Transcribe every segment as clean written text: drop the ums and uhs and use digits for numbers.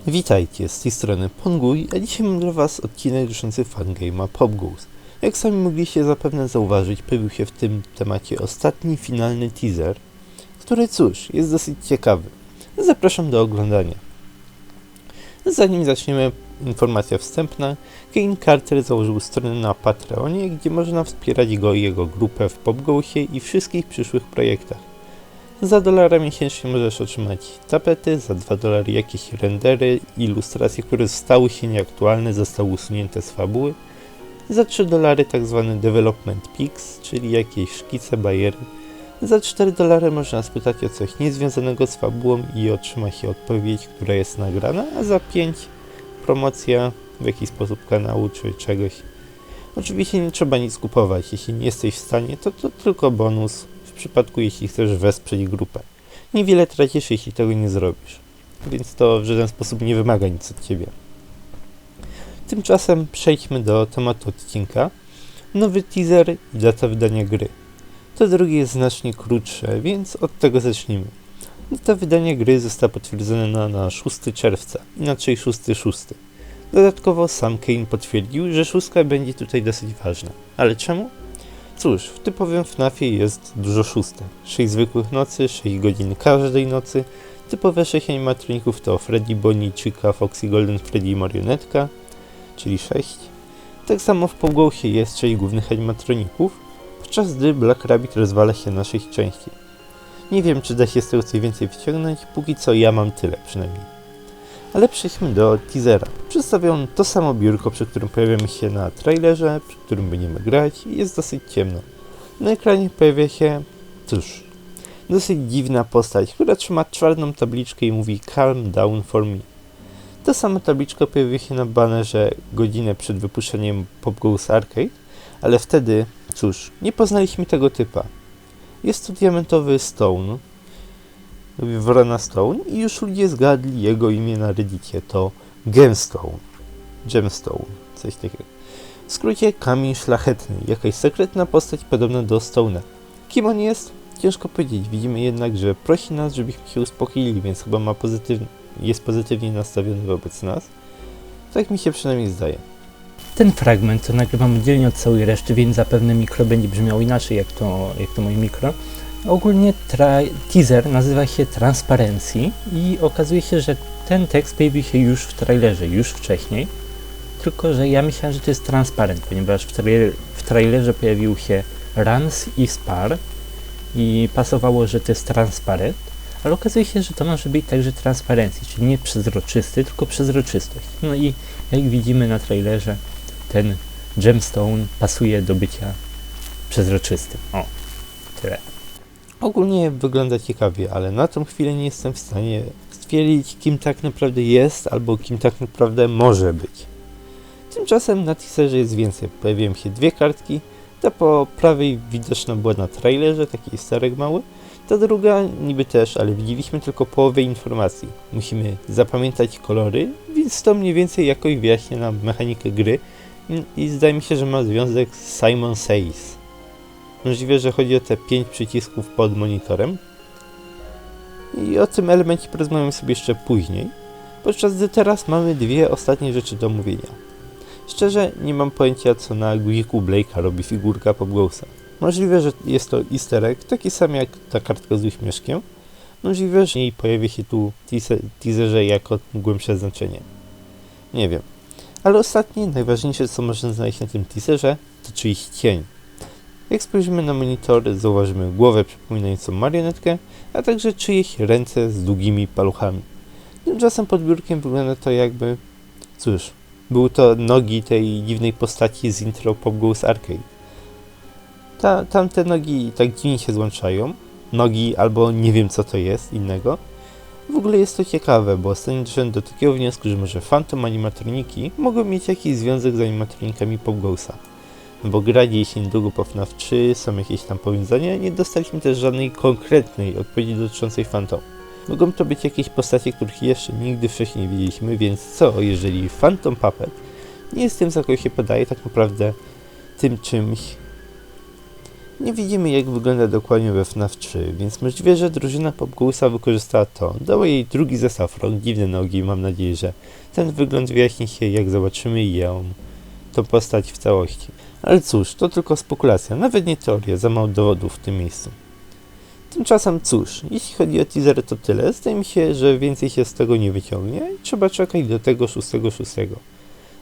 Witajcie, z tej strony Ponguj, a dzisiaj mam dla Was odcinek dotyczący fangame'a PopGoes. Jak sami mogliście zapewne zauważyć, pojawił się w tym temacie ostatni, finalny teaser, który cóż, jest dosyć ciekawy. Zapraszam do oglądania. Zanim zaczniemy, informacja wstępna. Kane Carter założył stronę na Patreonie, gdzie można wspierać go i jego grupę w PopGoesie i wszystkich przyszłych projektach. Za $1 miesięcznie możesz otrzymać tapety, za $2 jakieś rendery, ilustracje, które stały się nieaktualne, zostały usunięte z fabuły, za $3 tzw. development pics, czyli jakieś szkice, bajery, za $4 można spytać o coś niezwiązanego z fabułą i otrzyma się odpowiedź, która jest nagrana, a za 5 promocja w jakiś sposób kanału czy czegoś. Oczywiście nie trzeba nic kupować, jeśli nie jesteś w stanie, to tylko bonus w przypadku, jeśli chcesz wesprzeć grupę. Niewiele tracisz, jeśli tego nie zrobisz, więc to w żaden sposób nie wymaga nic od Ciebie. Tymczasem przejdźmy do tematu odcinka. Nowy teaser i data wydania gry. To drugie jest znacznie krótsze, więc od tego zacznijmy. Data wydania gry została potwierdzona na 6 czerwca, inaczej 6.6. Dodatkowo sam Kane potwierdził, że 6 będzie tutaj dosyć ważna. Ale czemu? Cóż, w typowym FNAFie jest dużo 6. 6 zwykłych nocy, 6 godzin każdej nocy. Typowe 6 animatroników to Freddy, Bonnie, Chica, Foxy, Golden Freddy i Marionetka, czyli 6. Tak samo w PopGoesie jest 6 głównych animatroników, podczas gdy Black Rabbit rozwala się na 6 części. Nie wiem, czy da się z tego coś więcej wyciągnąć, póki co ja mam tyle przynajmniej. Ale przejdźmy do teasera. Przedstawią to samo biurko, przy którym pojawiamy się na trailerze, przy którym będziemy grać i jest dosyć ciemno. Na ekranie pojawia się, cóż, dosyć dziwna postać, która trzyma czarną tabliczkę i mówi "Calm down for me". Ta sama tabliczka pojawi się na banerze godzinę przed wypuszczeniem PopGoes Arcade, ale wtedy, cóż, nie poznaliśmy tego typa. Jest to diamentowy Stone, Wrona Stone i już ludzie zgadli jego imię na Reddicie, to Gemstone, coś takiego. W skrócie kamień szlachetny, jakaś sekretna postać podobna do Stone'a. Kim on jest? Ciężko powiedzieć, widzimy jednak, że prosi nas, żebyśmy się uspokoili, więc chyba jest pozytywnie nastawiony wobec nas. Tak mi się przynajmniej zdaje. Ten fragment to nagrywam oddzielnie od całej reszty, więc zapewne mikro będzie brzmiało inaczej jak to moje mikro. Ogólnie teaser nazywa się Transparency i okazuje się, że ten tekst pojawił się już w trailerze, już wcześniej. Tylko że ja myślałem, że to jest transparent, ponieważ w trailerze pojawił się Runs i Spar i pasowało, że to jest transparent, ale okazuje się, że to może być także transparencji, czyli nie przezroczysty, tylko przezroczystość. No i jak widzimy na trailerze, ten Gemstone pasuje do bycia przezroczystym. O, tyle. Ogólnie wygląda ciekawie, ale na tą chwilę nie jestem w stanie stwierdzić, kim tak naprawdę jest, albo kim tak naprawdę może być. Tymczasem na teaserze jest więcej. Pojawiły się 2 kartki. Ta po prawej widoczna była na trailerze, taki starek mały. Ta druga niby też, ale widzieliśmy tylko połowę informacji. Musimy zapamiętać kolory, więc to mniej więcej jakoś wyjaśnia nam mechanikę gry i zdaje mi się, że ma związek z Simon Says. Możliwe, że chodzi o te 5 przycisków pod monitorem. I o tym elemencie porozmawiamy sobie jeszcze później, podczas gdy teraz mamy 2 ostatnie rzeczy do omówienia. Szczerze, nie mam pojęcia, co na guziku Blake'a robi figurka PopGoesa. Możliwe, że jest to easter egg, taki sam jak ta kartka z uśmieszkiem. Możliwe, że jej pojawi się tu w teaserze jako głębsze znaczenie. Nie wiem. Ale ostatnie, najważniejsze, co można znaleźć na tym teaserze, to czyjś cień. Jak spojrzymy na monitor, zauważymy głowę przypominającą marionetkę, a także czyjeś ręce z długimi paluchami. Tymczasem pod biurkiem wygląda to jakby, cóż, były to nogi tej dziwnej postaci z intro PopGoes Arcade. Tamte nogi tak dziwnie się złączają. Nogi albo nie wiem co to jest innego. W ogóle jest to ciekawe, bo ostatnio doszedłem do takiego wniosku, że może Phantom animatroniki mogą mieć jakiś związek z animatronikami PopGoesa. Bo gra dzieje się niedługo po FNAF 3, są jakieś tam powiązania, nie dostaliśmy też żadnej konkretnej odpowiedzi dotyczącej Phantom. Mogą to być jakieś postacie, których jeszcze nigdy wcześniej nie widzieliśmy, więc co jeżeli Phantom Puppet nie jest tym, za kogo się podaje, tak naprawdę tym czymś, Nie widzimy, jak wygląda dokładnie we FNAF 3, więc możliwe, że drużyna Popgousa wykorzystała to. Dała jej drugi zestaw rąk, dziwne nogi i mam nadzieję, że ten wygląd wyjaśni się, jak zobaczymy tą postać w całości. Ale cóż, to tylko spekulacja, nawet nie teoria, za mało dowodów w tym miejscu. Tymczasem cóż, jeśli chodzi o teaser to tyle, zdaje mi się, że więcej się z tego nie wyciągnie i trzeba czekać do tego 6.6.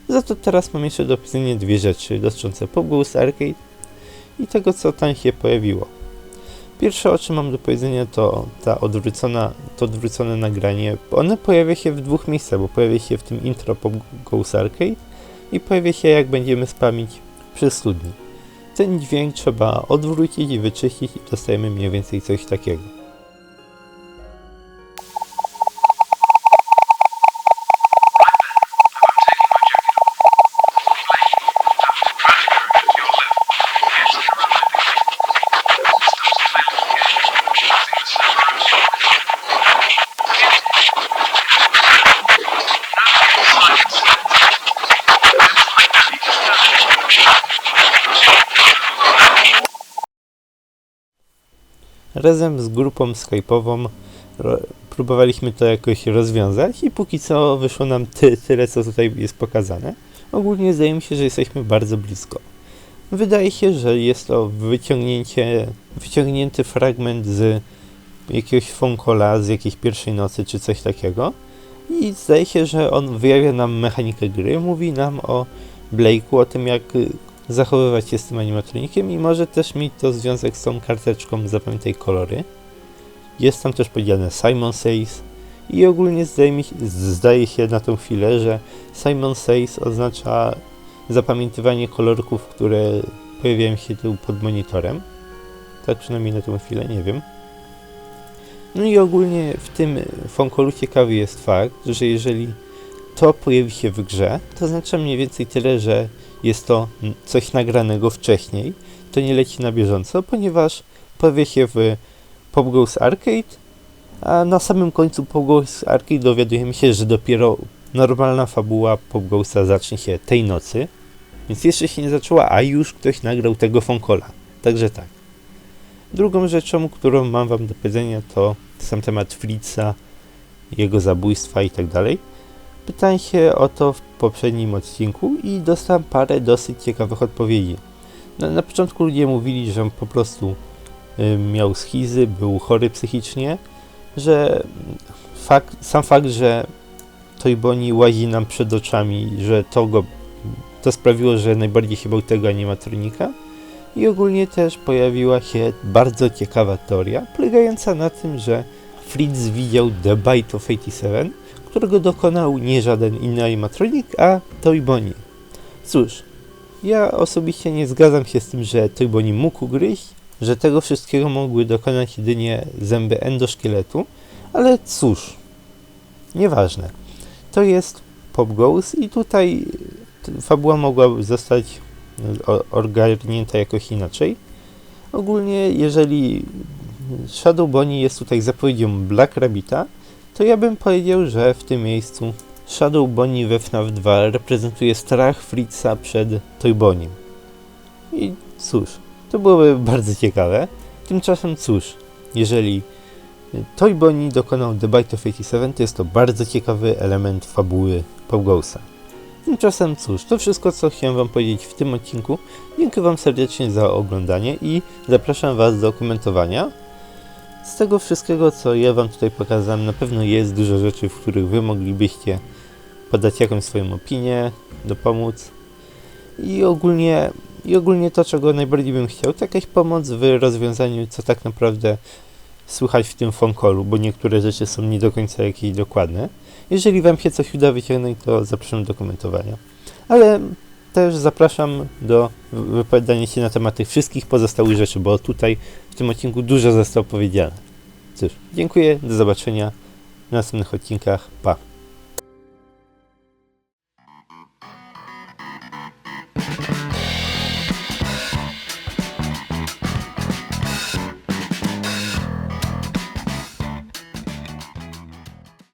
Za to teraz mam jeszcze do powiedzenia dwie rzeczy dotyczące Popgous Arcade i tego, co tam się pojawiło. Pierwsze, o czym mam do powiedzenia, to to odwrócone nagranie. One pojawia się w dwóch miejscach, bo pojawia się w tym intro Popgous Arcade i pojawia się, jak będziemy spamić przy studni. Ten dźwięk trzeba odwrócić i wyczyścić i dostajemy mniej więcej coś takiego. Razem z grupą skype'ową próbowaliśmy to jakoś rozwiązać i póki co wyszło nam tyle, co tutaj jest pokazane. Ogólnie zdaje mi się, że jesteśmy bardzo blisko. Wydaje się, że jest to wyciągnięty fragment z jakiegoś phone calla, z jakiejś pierwszej nocy czy coś takiego. I zdaje się, że on wyjawia nam mechanikę gry, mówi nam o Blake'u, o tym, jak zachowywać się z tym animatronikiem i może też mieć to związek z tą karteczką Zapamiętaj kolory. Jest tam też powiedziane Simon Says i ogólnie zdaje się na tą chwilę, że Simon Says oznacza zapamiętywanie kolorków, które pojawiają się tu pod monitorem. Tak przynajmniej na tą chwilę, nie wiem. No i ogólnie w tym phone callu ciekawy jest fakt, że jeżeli to pojawi się w grze, to oznacza mniej więcej tyle, że jest to coś nagranego wcześniej, to nie leci na bieżąco, ponieważ pojawi się w Popgous Arcade, a na samym końcu Popgous Arcade dowiadujemy się, że dopiero normalna fabuła Popgousa zacznie się tej nocy, więc jeszcze się nie zaczęła, a już ktoś nagrał tego phone calla. Także tak. Drugą rzeczą, którą mam wam do powiedzenia, to sam temat Fritza, jego zabójstwa i tak dalej. Pytałem się o to w poprzednim odcinku i dostałem parę dosyć ciekawych odpowiedzi. Na początku ludzie mówili, że on po prostu miał schizy, był chory psychicznie, że sam fakt, że Toy Bonnie łazi nam przed oczami, że to sprawiło, że najbardziej się bał tego animatronika. I ogólnie też pojawiła się bardzo ciekawa teoria, polegająca na tym, że Fritz widział The Bite of 87, którego dokonał nie żaden inny animatronik, a Toy Bonnie. Cóż, ja osobiście nie zgadzam się z tym, że Toy Bonnie mógł ugryźć, że tego wszystkiego mogły dokonać jedynie zęby endoszkieletu, ale cóż, nieważne. To jest Popgous i tutaj fabuła mogła zostać ogarnięta jakoś inaczej. Ogólnie, jeżeli Shadow Bonnie jest tutaj zapowiedzią Black Rabbita, to ja bym powiedział, że w tym miejscu Shadow Bonnie we FNAF 2 reprezentuje strach Fritza przed Toy Bonnie. I cóż, to byłoby bardzo ciekawe. Tymczasem cóż, jeżeli Toy Bonnie dokonał The Bite of 87, to jest to bardzo ciekawy element fabuły Popgousa. Tymczasem cóż, to wszystko, co chciałem wam powiedzieć w tym odcinku. Dziękuję wam serdecznie za oglądanie i zapraszam was do komentowania. Z tego wszystkiego, co ja wam tutaj pokazałem, na pewno jest dużo rzeczy, w których wy moglibyście podać jakąś swoją opinię, dopomóc. I ogólnie to, czego najbardziej bym chciał, to jakaś pomoc w rozwiązaniu, co tak naprawdę słychać w tym phone callu, bo niektóre rzeczy są nie do końca jakieś dokładne. Jeżeli wam się coś uda wyciągnąć, to zapraszam do komentowania. Ale też zapraszam do wypowiadania się na temat tych wszystkich pozostałych rzeczy, bo tutaj w tym odcinku dużo zostało powiedziane. Cóż, dziękuję, do zobaczenia w następnych odcinkach, pa!